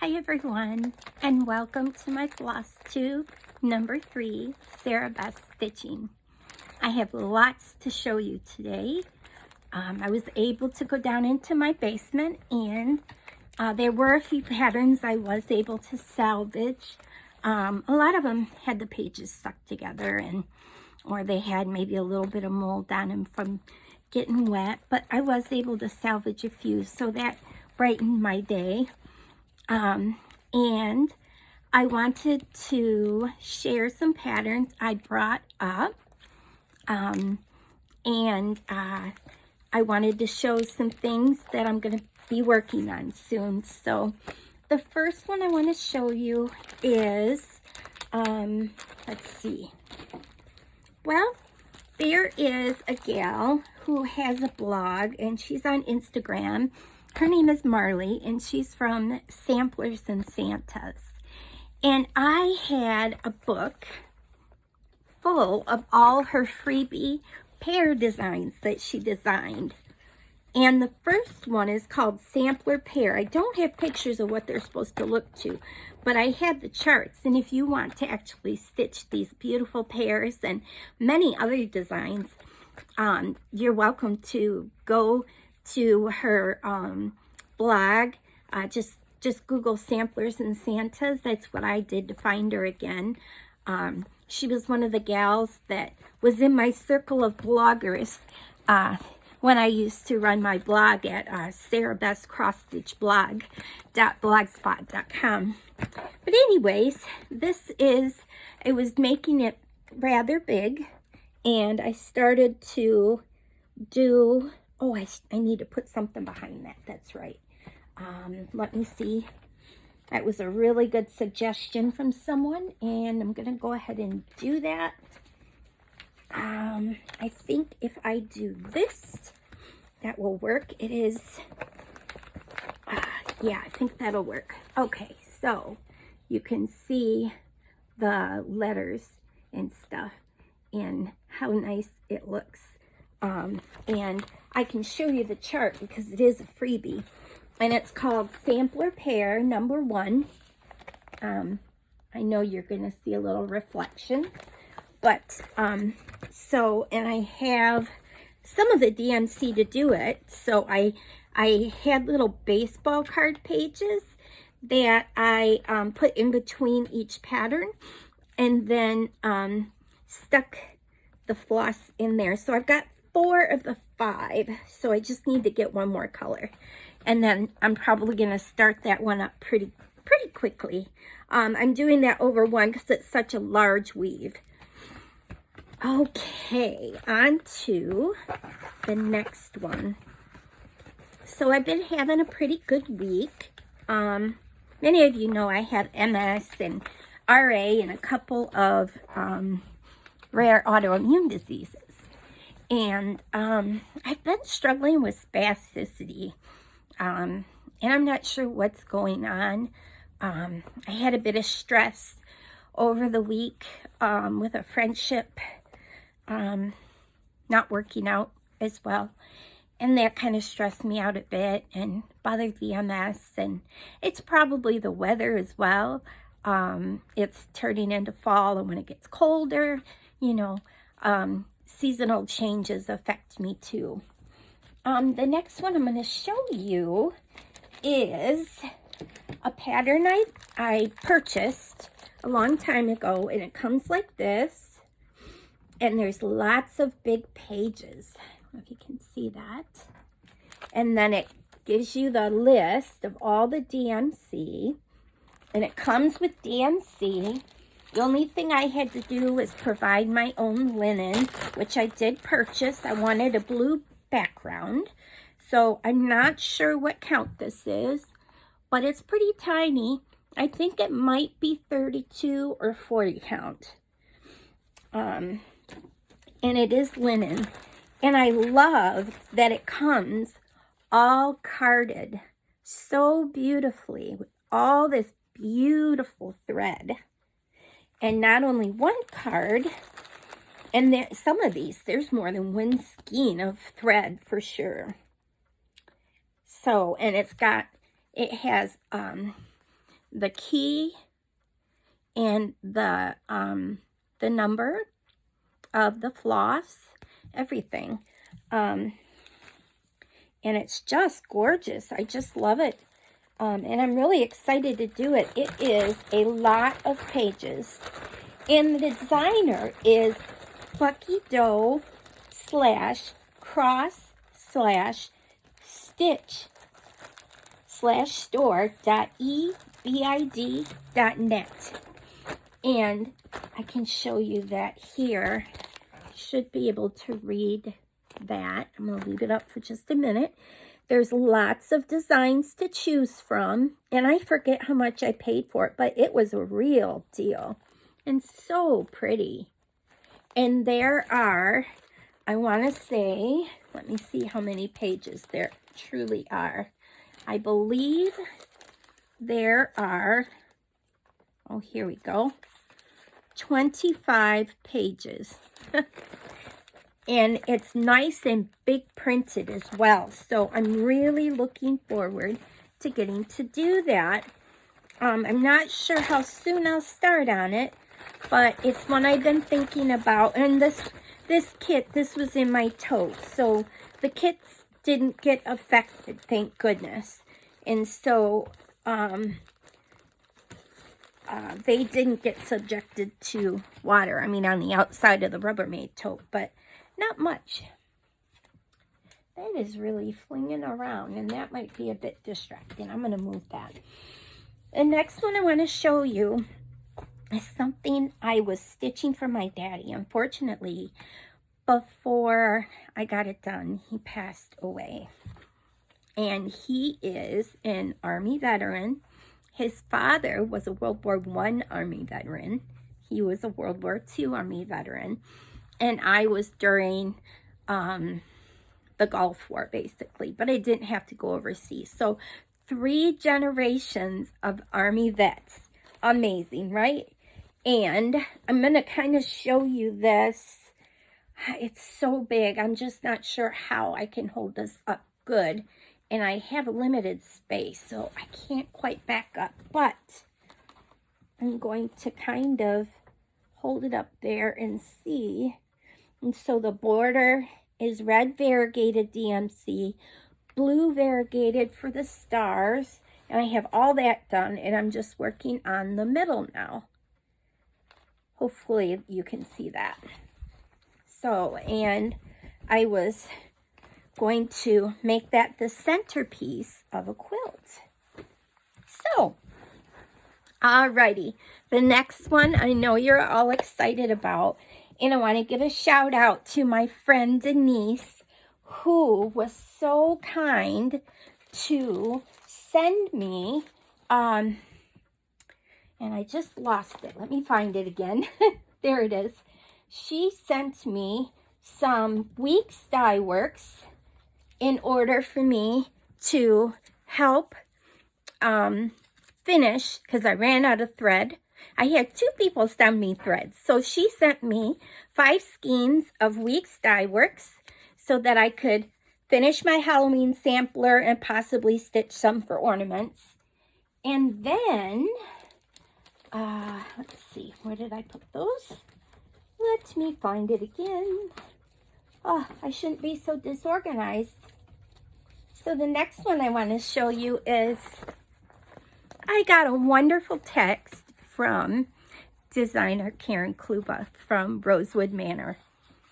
Hi everyone, and welcome to my Flosstube number 3, Sarah Beth Stitching. I have lots to show you today. I was able to go down into my basement, and there were a few patterns I was able to salvage. A lot of them had the pages stuck together, or they had maybe a little bit of mold on them from getting wet, but I was able to salvage a few, so that brightened my day. And I wanted to share some patterns I brought up, and I wanted to show some things that I'm going to be working on soon. So the first one I want to show you is, let's see. Well, there is a gal who has a blog, and she's on Instagram. Her name is Marley, and she's from Samplers and Santas. And I had a book full of all her freebie pear designs that she designed. And the first one is called Sampler Pear. I don't have pictures of what they're supposed to look to, but I had the charts. And if you want to actually stitch these beautiful pears and many other designs, you're welcome to go to her blog. Just Google Samplers and Santas. That's what I did to find her again. She was one of the gals that was in my circle of bloggers when I used to run my blog at sarahbethcrossstitchblog.blogspot.com. But anyways, I was making it rather big, and I started to do, I need to put something behind that. That's right. Let me see. That was a really good suggestion from someone, and I'm going to go ahead and do that. I think if I do this, that will work. It is, yeah, I think that'll work. Okay, so you can see the letters and stuff and how nice it looks. And I can show you the chart because it is a freebie, and it's called Sampler Pear number 1. I know you're going to see a little reflection, but and I have some of the DMC to do it. So I had little baseball card pages that I put in between each pattern, and then stuck the floss in there. So I've got 4 of the 5, so I just need to get one more color, and then I'm probably going to start that one up pretty quickly. I'm doing that over one because it's such a large weave. Okay, on to the next one. So I've been having a pretty good week. Many of you know I have MS and RA and a couple of rare autoimmune diseases. And I've been struggling with spasticity, and I'm not sure what's going on. I had a bit of stress over the week with a friendship not working out as well, and that kind of stressed me out a bit and bothered the MS. And it's probably the weather as well. It's turning into fall, and when it gets colder, seasonal changes affect me too. The next one I'm going to show you is a pattern I purchased a long time ago, and it comes like this, and there's lots of big pages. I don't know if you can see that. And then it gives you the list of all the DMC, and it comes with DMC. The only thing I had to do was provide my own linen, which I did purchase. I wanted a blue background, so I'm not sure what count this is, but it's pretty tiny. I think it might be 32 or 40 count. And it is linen. And I love that it comes all carded so beautifully with all this beautiful thread. And not only one card, and some of these, there's more than one skein of thread for sure. So, and it has the key and the number of the floss, everything. And it's just gorgeous. I just love it. And I'm really excited to do it. It is a lot of pages. And the designer is Bucky Doe /cross/stitch/store.ebid.net. And I can show you that here. You should be able to read that. I'm going to leave it up for just a minute. There's lots of designs to choose from, and I forget how much I paid for it, but it was a real deal and so pretty. And there are, I want to say, let me see how many pages there truly are. I believe there are, oh, here we go, 25 pages. And it's nice and big printed as well. So I'm really looking forward to getting to do that. I'm not sure how soon I'll start on it, but it's one I've been thinking about. And this kit, this was in my tote. So the kits didn't get affected, thank goodness. And so they didn't get subjected to water. I mean, on the outside of the Rubbermaid tote, but not much. That is really flinging around, and that might be a bit distracting. I'm going to move that. The next one I want to show you is something I was stitching for my daddy. Unfortunately, before I got it done, he passed away. And he is an Army veteran. His father was a World War I Army veteran. He was a World War II Army veteran. And I was during the Gulf War, basically. But I didn't have to go overseas. So 3 generations of Army vets. Amazing, right? And I'm going to kind of show you this. It's so big. I'm just not sure how I can hold this up good. And I have limited space, so I can't quite back up. But I'm going to kind of hold it up there and see. And so the border is red variegated DMC, blue variegated for the stars. And I have all that done, and I'm just working on the middle now. Hopefully you can see that. So, and I was going to make that the centerpiece of a quilt. So, alrighty. The next one I know you're all excited about. And I want to give a shout out to my friend Denise, who was so kind to send me, and I just lost it. Let me find it again. There it is. She sent me some Weeks Dye Works in order for me to help finish, because I ran out of thread. I had 2 people send me threads. So she sent me 5 skeins of Weeks Dye Works so that I could finish my Halloween sampler and possibly stitch some for ornaments. And then, let's see, where did I put those? Let me find it again. Oh, I shouldn't be so disorganized. So the next one I want to show you is, I got a wonderful text from designer Karen Kluba from Rosewood Manor.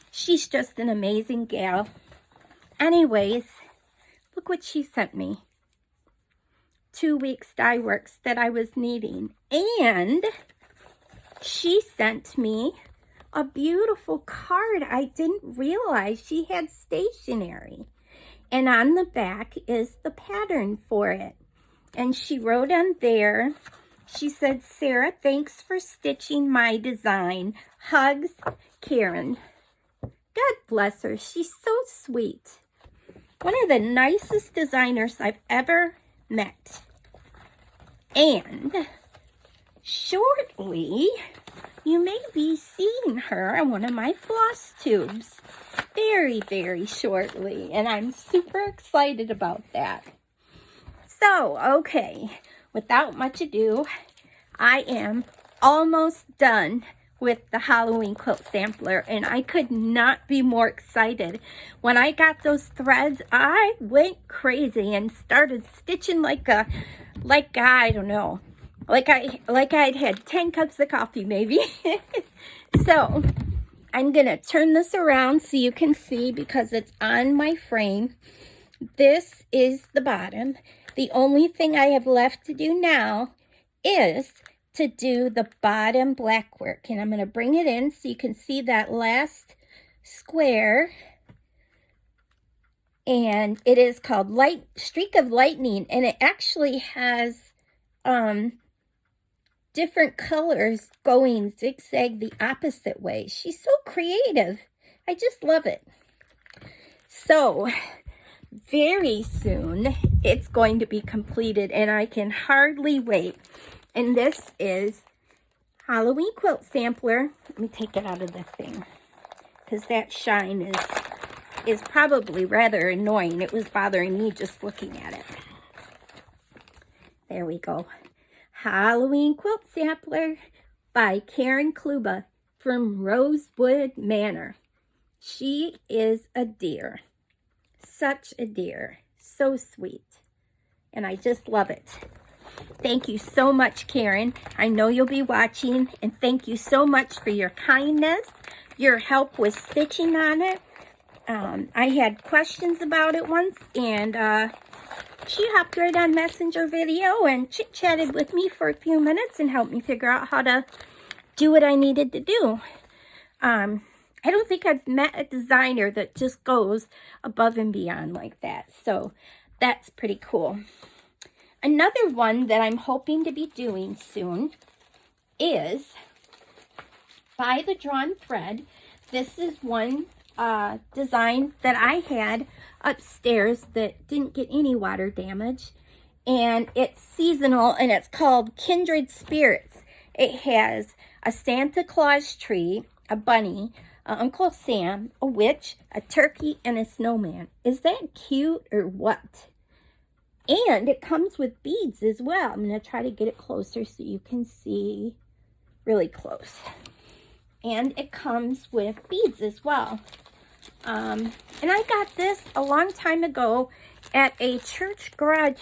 She's just an amazing gal. Anyways, look what she sent me. 2 Weeks Dye Works that I was needing. And she sent me a beautiful card. I didn't realize she had stationery. And on the back is the pattern for it. And she wrote on there, she said, "Sarah, thanks for stitching my design. Hugs, Karen." God bless her. She's so sweet. One of the nicest designers I've ever met. And shortly, you may be seeing her on one of my floss tubes. Very, very shortly. And I'm super excited about that. So, okay, without much ado, I am almost done with the Halloween quilt sampler, and I could not be more excited. When I got those threads, I went crazy and started stitching like I don't know, like I'd had 10 cups of coffee maybe. So I'm gonna turn this around so you can see, because it's on my frame. This is the bottom. The only thing I have left to do now is to do the bottom black work, and I'm going to bring it in so you can see that last square, and it is called Light Streak of Lightning, and it actually has different colors going zigzag the opposite way. She's so creative. I just love it. So very soon it's going to be completed, and I can hardly wait. And this is Halloween quilt sampler. Let me take it out of the thing, because that shine is probably rather annoying. It was bothering me just looking at it. There we go. Halloween quilt sampler by Karen Kluba from Rosewood Manor. She is a dear. Such a dear. So sweet. And I just love it. Thank you so much, Karen. I know you'll be watching, and thank you so much for your kindness, your help with stitching on it. I had questions about it once, and she hopped right on Messenger video and chit-chatted with me for a few minutes and helped me figure out how to do what I needed to do. I don't think I've met a designer that just goes above and beyond like that, so that's pretty cool. Another one that I'm hoping to be doing soon is by the Drawn Thread. This is one design that I had upstairs that didn't get any water damage, and it's seasonal, and it's called Kindred Spirits. It has a Santa Claus tree, a bunny, Uncle Sam, a witch, a turkey, and a snowman. Is that cute or what? And it comes with beads as well. I'm going to try to get it closer so you can see really close. And it comes with beads as well. And I got this a long time ago at a church garage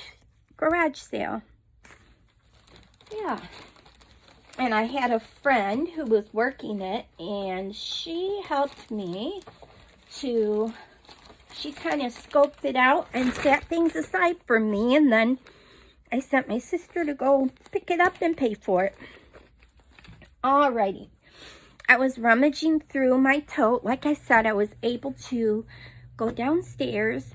sale. Yeah. And I had a friend who was working it, and she helped me to... She kind of scoped it out and set things aside for me, and then I sent my sister to go pick it up and pay for it. Alrighty. I was rummaging through my tote. Like I said, I was able to go downstairs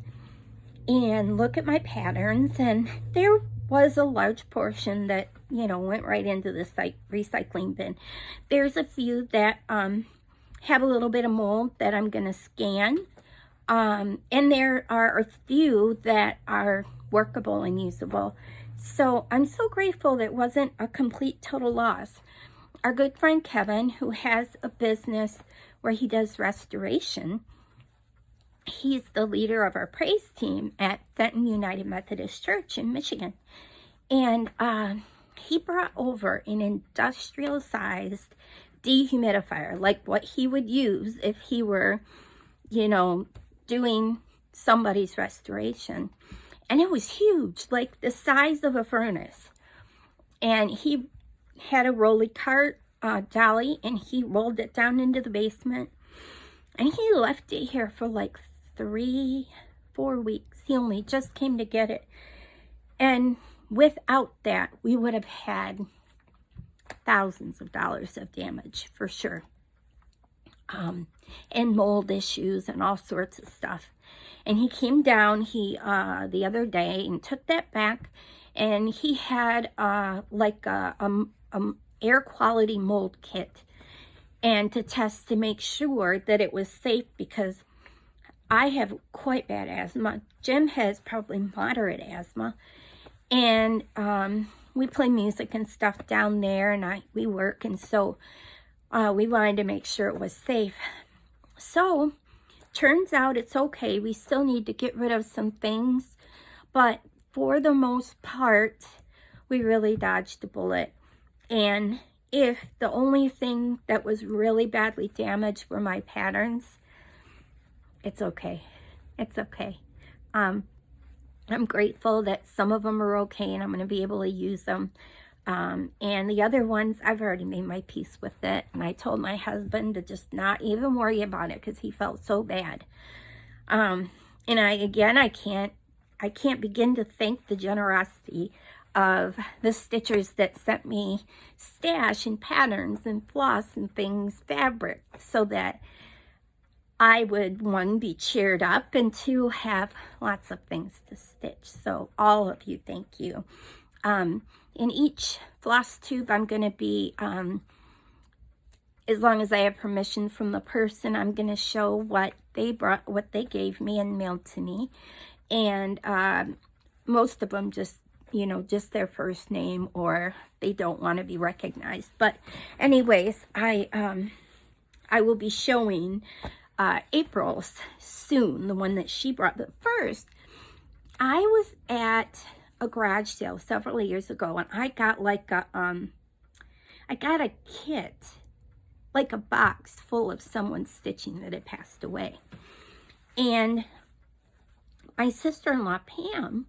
and look at my patterns, and there was a large portion that, you know, went right into the recycling bin. There's a few that have a little bit of mold that I'm going to scan. And there are a few that are workable and usable. So I'm so grateful that it wasn't a complete total loss. Our good friend Kevin, who has a business where he does restoration, he's the leader of our praise team at Fenton United Methodist Church in Michigan. And he brought over an industrial-sized dehumidifier, like what he would use if he were, you know, doing somebody's restoration. And it was huge, like the size of a furnace. And he had a rolly cart dolly, and he rolled it down into the basement, and he left it here for like 3-4 weeks. He only just came to get it, and without that we would have had thousands of dollars of damage for sure. And mold issues and all sorts of stuff. And he came down the other day and took that back, and he had like a air quality mold kit, and to test to make sure that it was safe, because I have quite bad asthma. Jim has probably moderate asthma, and we play music and stuff down there, and we work, and so we wanted to make sure it was safe. So turns out it's okay. We still need to get rid of some things, but for the most part, we really dodged a bullet. And if the only thing that was really badly damaged were my patterns, it's okay. It's okay. I'm grateful that some of them are okay and I'm going to be able to use them. And the other ones, I've already made my peace with it. And I told my husband to just not even worry about it because he felt so bad. And I can't begin to thank the generosity of the stitchers that sent me stash and patterns and floss and things, fabric, so that I would, one, be cheered up, and two, have lots of things to stitch. So all of you, thank you. In each Flosstube, I'm going to be, as long as I have permission from the person, I'm going to show what they brought, what they gave me and mailed to me. And most of them just, you know, just their first name, or they don't want to be recognized. But anyways, I will be showing April's soon, the one that she brought. But first, I was at a garage sale several years ago, and I got like a I got a kit, like a box full of someone's stitching that had passed away. And my sister-in-law Pam,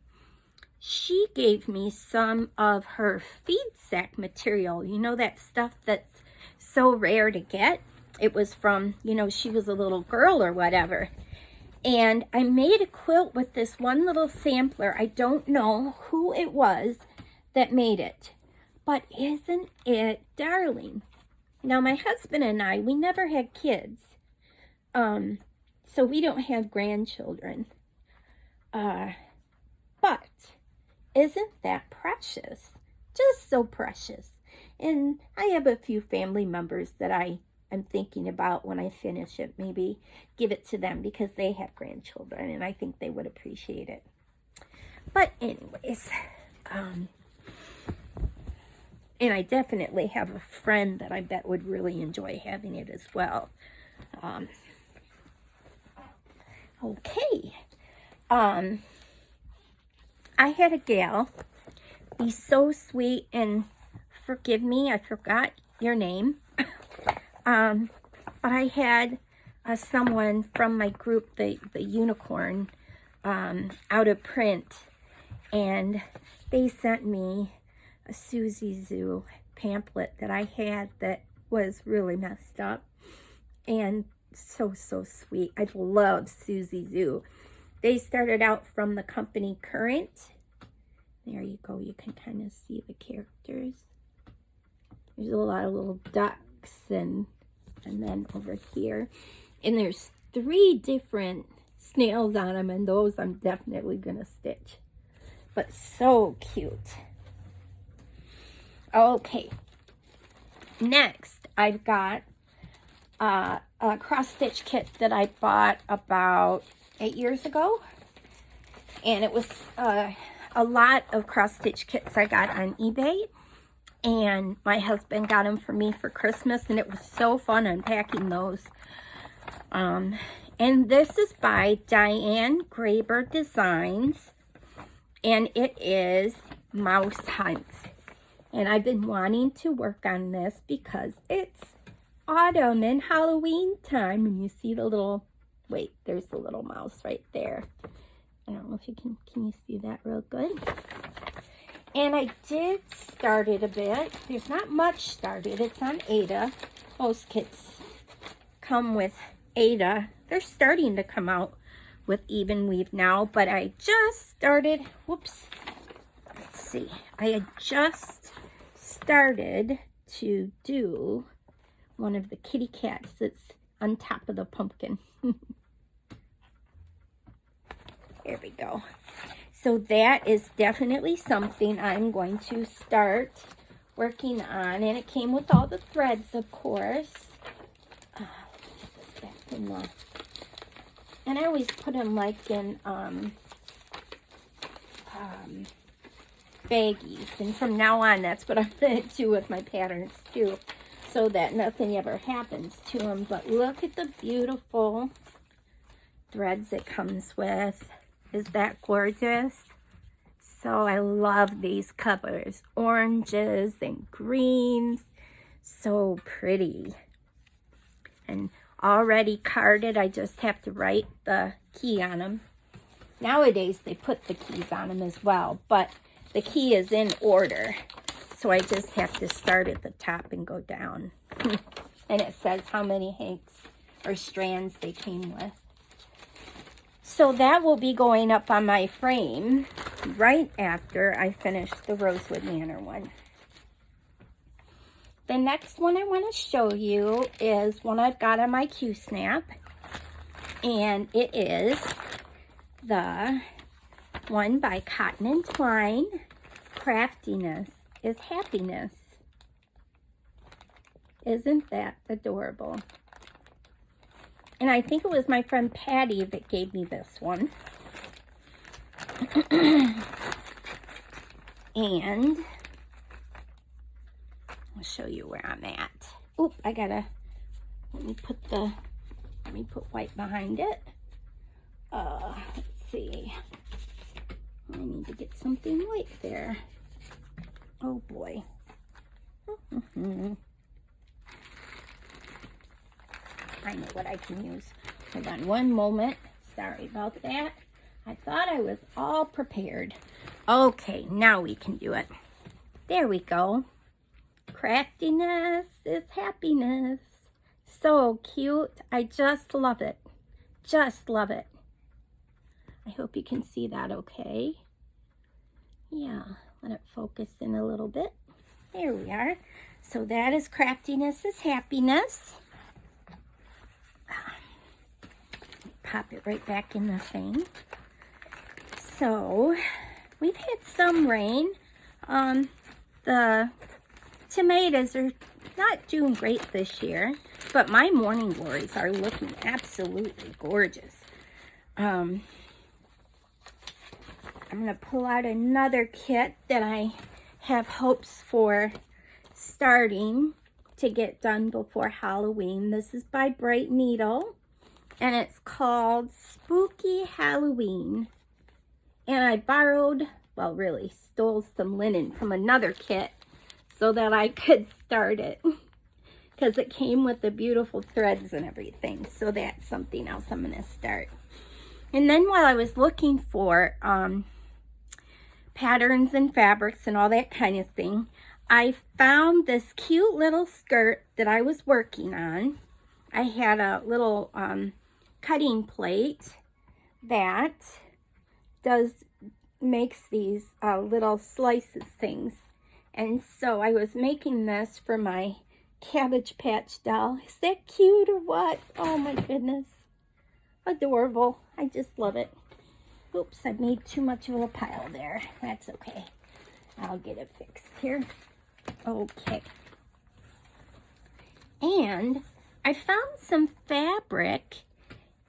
she gave me some of her feed sack material. You know, that stuff that's so rare to get. It was from, you know, she was a little girl or whatever. And I made a quilt with this one little sampler. I don't know who it was that made it, but isn't it darling? Now, my husband and I, we never had kids, so we don't have grandchildren. But isn't that precious? Just so precious. And I have a few family members that I'm thinking about when I finish it, maybe give it to them because they have grandchildren and I think they would appreciate it. But anyways, and I definitely have a friend that I bet would really enjoy having it as well. Okay. I had a gal be so sweet, and forgive me, I forgot your name. But I had someone from my group, the Unicorn, out of print, and they sent me a Susie Zoo pamphlet that I had that was really messed up, and so sweet. I love Susie Zoo. They started out from the company Current. There you go. You can kind of see the characters. There's a lot of little ducks and then over here. And there's 3 different snails on them, and those I'm definitely going to stitch. But so cute. Okay. Next, I've got a cross-stitch kit that I bought about 8 years ago. And it was a lot of cross-stitch kits I got on eBay. And my husband got them for me for Christmas, and it was so fun unpacking those. And this is by Diane Graber Designs, and it is Mouse Hunt. And I've been wanting to work on this because it's autumn and Halloween time, and you see the little, wait, there's the little mouse right there. I don't know if you can you see that real good? And I did start it a bit. There's not much started. It's on Ada. Most kits come with Ada. They're starting to come out with even weave now, but I just started, whoops, let's see. I had just started to do one of the kitty cats that's on top of the pumpkin. There we go. So that is definitely something I'm going to start working on. And it came with all the threads, of course. And I always put them like in baggies. And from now on, that's what I'm going to do with my patterns too, so that nothing ever happens to them. But look at the beautiful threads it comes with. Is that gorgeous? So I love these colors, oranges and greens, so pretty. And already carded, I just have to write the key on them. Nowadays they put the keys on them as well, but the key is in order. So I just have to start at the top and go down. And it says how many hanks or strands they came with. So that will be going up on my frame right after I finish the Rosewood Manor one. The next one I want to show you is one I've got on my Q-Snap. And it is the one by Cotton and Twine. Craftiness is happiness. Isn't that adorable? And I think it was my friend Patty that gave me this one. And I'll show you where I'm at. Oop, I gotta, let me put white behind it. Let's see. I need to get something white there. Oh boy. I know what I can use. Hold on one moment. Sorry about that. I thought I was all prepared. Okay, now we can do it. There we go. Craftiness is happiness. So cute. I just love it. Just love it. I hope you can see that okay. Yeah, let it focus in a little bit. There we are. So that is craftiness is happiness. Pop it right back in the thing. So we've had some rain. The tomatoes are not doing great this year, but my morning glories are looking absolutely gorgeous. I'm going to pull out another kit that I have hopes for starting to get done before Halloween. This is by Bright Needle, and it's called Spooky Halloween. And I borrowed, well, really stole some linen from another kit so that I could start it, because it came with the beautiful threads and everything. So that's something else I'm going to start. And then while I was looking for patterns and fabrics and all that kind of thing, I found this cute little skirt that I was working on. I had a little cutting plate that makes these little slices things. And so I was making this for my Cabbage Patch doll. Is that cute or what? Oh my goodness. Adorable. I just love it. Oops, I made too much of a pile there. That's okay. I'll get it fixed here. Okay. And I found some fabric,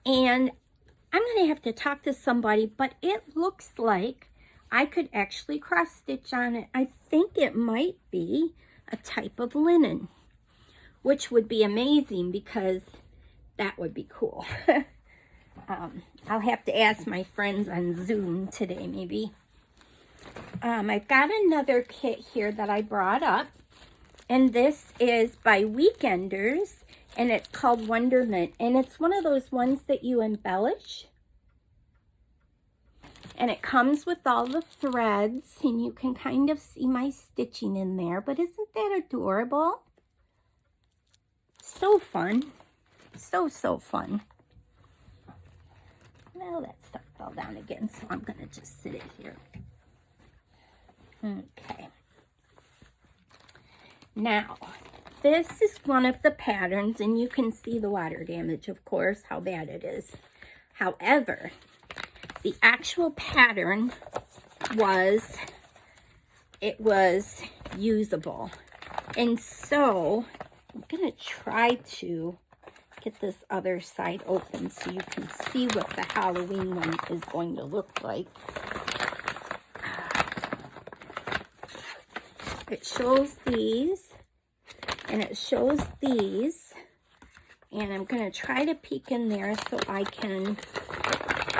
and I'm going to have to talk to somebody, but it looks like I could actually cross stitch on it. I think it might be a type of linen, which would be amazing because that would be cool. I'll have to ask my friends on Zoom today, maybe. I've got another kit here that I brought up, and this is by Weekenders, and it's called Wonderment, and it's one of those ones that you embellish, and it comes with all the threads, and you can kind of see my stitching in there, but isn't that adorable? So fun. So fun. Well, that stuff fell down again, so I'm going to just sit it here. Okay. Now, this is one of the patterns, and you can see the water damage, of course, how bad it is. However, the actual pattern was usable. And so, I'm going to try to get this other side open so you can see what the Halloween one is going to look like. It shows these, and it shows these, and I'm going to try to peek in there so I can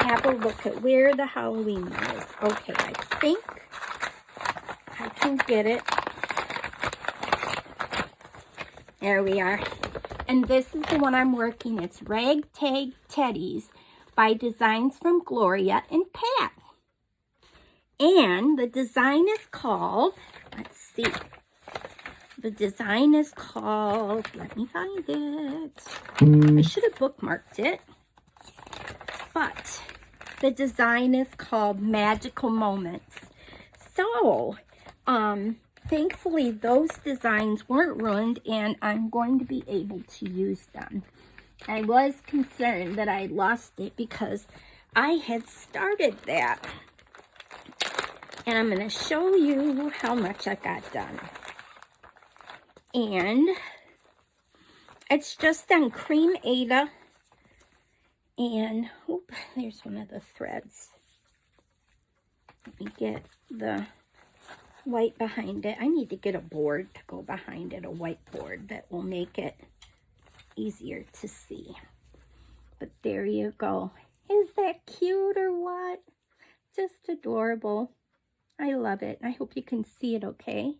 have a look at where the Halloween one is. Okay, I think I can get it. There we are. And this is the one I'm working. It's Ragtag Teddies by Designs from Gloria and Pat. And the design is called, let's see. The design is called, let me find it. I should have bookmarked it. But the design is called Magical Moments. So, thankfully those designs weren't ruined and I'm going to be able to use them. I was concerned that I lost it because I had started that. And I'm going to show you how much I got done. And it's just on Cream Ada. And, oop, there's one of the threads. Let me get the white behind it. I need to get a board to go behind it, a white board that will make it easier to see. But there you go. Is that cute or what? Just adorable. I love it. I hope you can see it okay.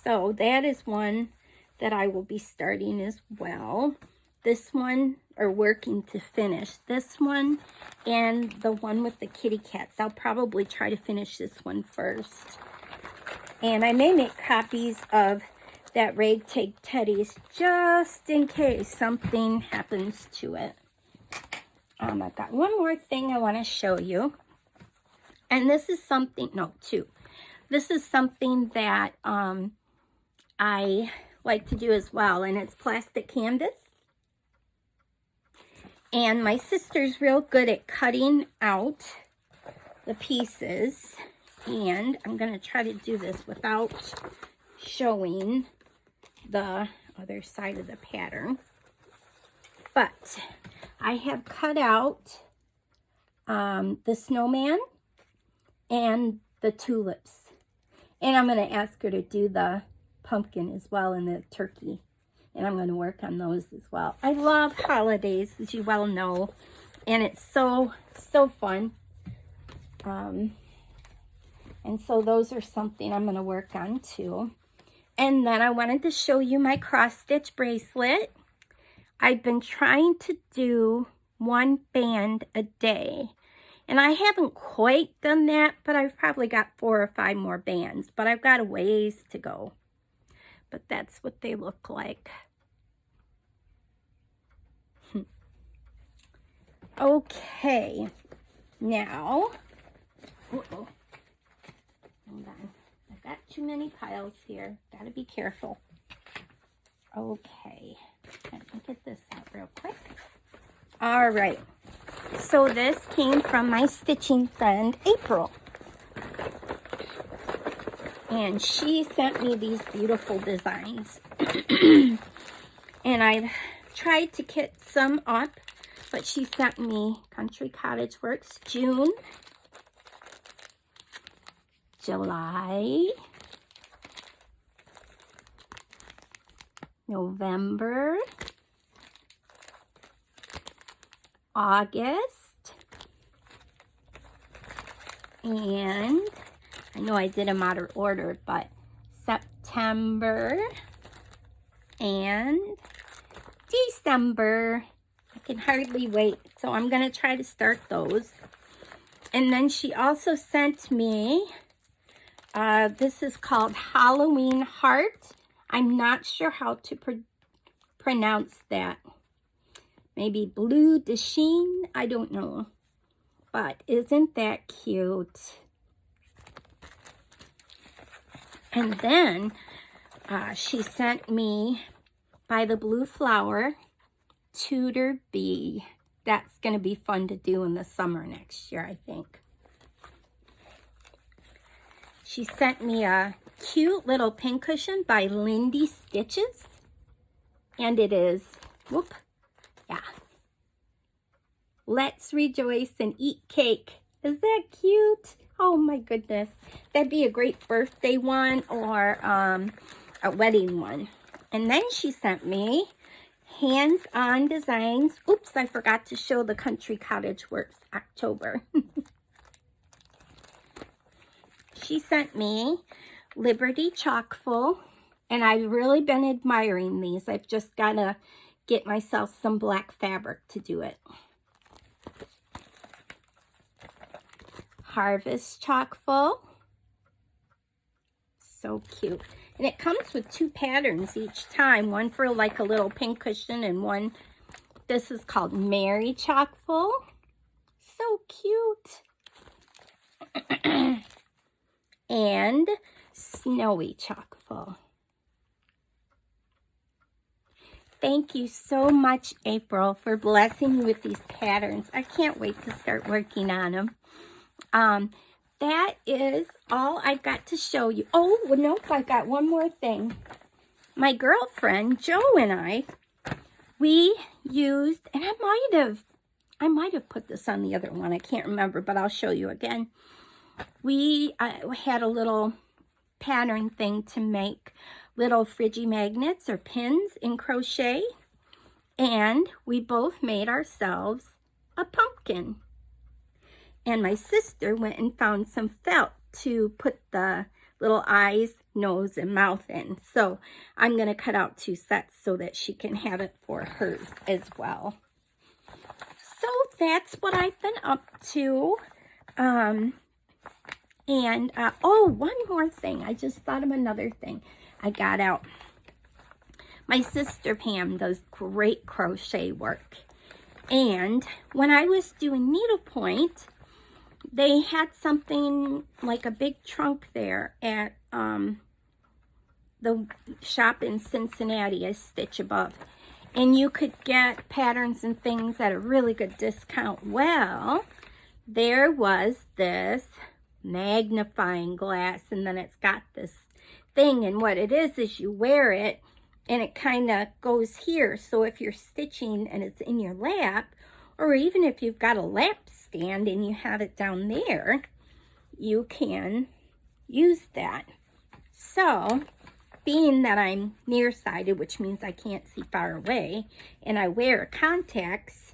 So that is one that I will be starting as well. This one, or working to finish. This one and the one with the kitty cats. I'll probably try to finish this one first. And I may make copies of that Ragtag Teddies just in case something happens to it. I've got one more thing I want to show you. And this is something, no, two. This is something that I like to do as well. And it's plastic canvas. And my sister's real good at cutting out the pieces. And I'm going to try to do this without showing the other side of the pattern. But I have cut out the snowman and the tulips. And I'm going to ask her to do the pumpkin as well and the turkey. And I'm going to work on those as well. I love holidays, as you well know. And it's so fun. And so those are something I'm going to work on too. And then I wanted to show you my cross-stitch bracelet. I've been trying to do one band a day. And I haven't quite done that, but I've probably got 4 or 5 more bands. But I've got a ways to go. But that's what they look like. Okay. Now, hold on. I've got too many piles here. Gotta be careful. Okay. Let me get this out real quick. All right. So this came from my stitching friend, April. And she sent me these beautiful designs. And I've tried to kit some up, but she sent me Country Cottage Works June, July, November, August, and I know I did them out of order, but September and December. I can hardly wait, so I'm going to try to start those. And then she also sent me, this is called Halloween Heart. I'm not sure how to pronounce that. Maybe Blue de Sheen, I don't know. But isn't that cute? And then she sent me By the Blue Flower, Tudor Bee. That's going to be fun to do in the summer next year, I think. She sent me a cute little pincushion by Lindy Stitches. And it is, whoop, yeah. Let's rejoice and eat cake. Is that cute? Oh my goodness. That'd be a great birthday one or a wedding one. And then she sent me hands-on designs. Oops, I forgot to show the Country Cottage Works October. She sent me Liberty Chockfull, and I've really been admiring these. I've just got to get myself some black fabric to do it. Harvest Chockfull. So cute. And it comes with 2 patterns each time. One for like a little pincushion and one, this is called Mary Chockfull. So cute. And Snowy Chockfull. Thank you so much, April, for blessing me with these patterns. I can't wait to start working on them. That is all I've got to show you. Oh, well, nope, I got one more thing. My girlfriend, Jo, and I, we used, and I might have put this on the other one. I can't remember, but I'll show you again. We had a little pattern thing to make little friggy magnets or pins in crochet, and we both made ourselves a pumpkin. And my sister went and found some felt to put the little eyes, nose, and mouth in. So I'm going to cut out 2 sets so that she can have it for hers as well. So that's what I've been up to. Oh, one more thing. I just thought of another thing I got out. My sister Pam does great crochet work. And when I was doing needlepoint, they had something like a big trunk there at the shop in Cincinnati, a stitch above. And you could get patterns and things at a really good discount. Well, there was this magnifying glass, and then it's got this thing, and what it is you wear it and it kind of goes here, so if you're stitching and it's in your lap, or even if you've got a lap stand and you have it down there, you can use that. So being that I'm nearsighted, which means I can't see far away, and I wear contacts,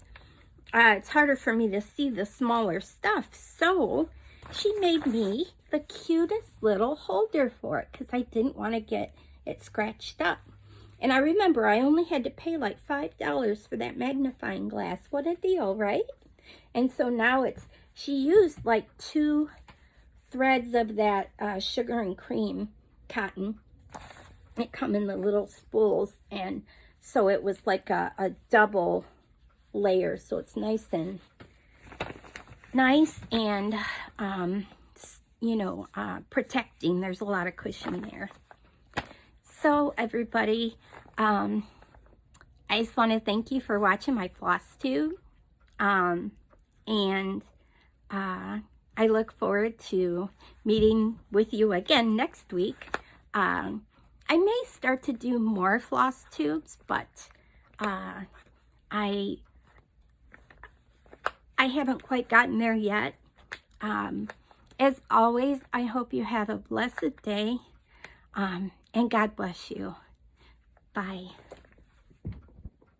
it's harder for me to see the smaller stuff. So she made me the cutest little holder for it because I didn't want to get it scratched up. And I remember I only had to pay like $5 for that magnifying glass. What a deal, right? And so now she used like 2 threads of that sugar and cream cotton. It come in the little spools, and so it was like a double layer, so it's nice and protecting. There's a lot of cushion there. So everybody, I just want to thank you for watching my Flosstube, and I look forward to meeting with you again next week. I may start to do more Flosstubes, but I haven't quite gotten there yet. As always, I hope you have a blessed day, and God bless you. Bye.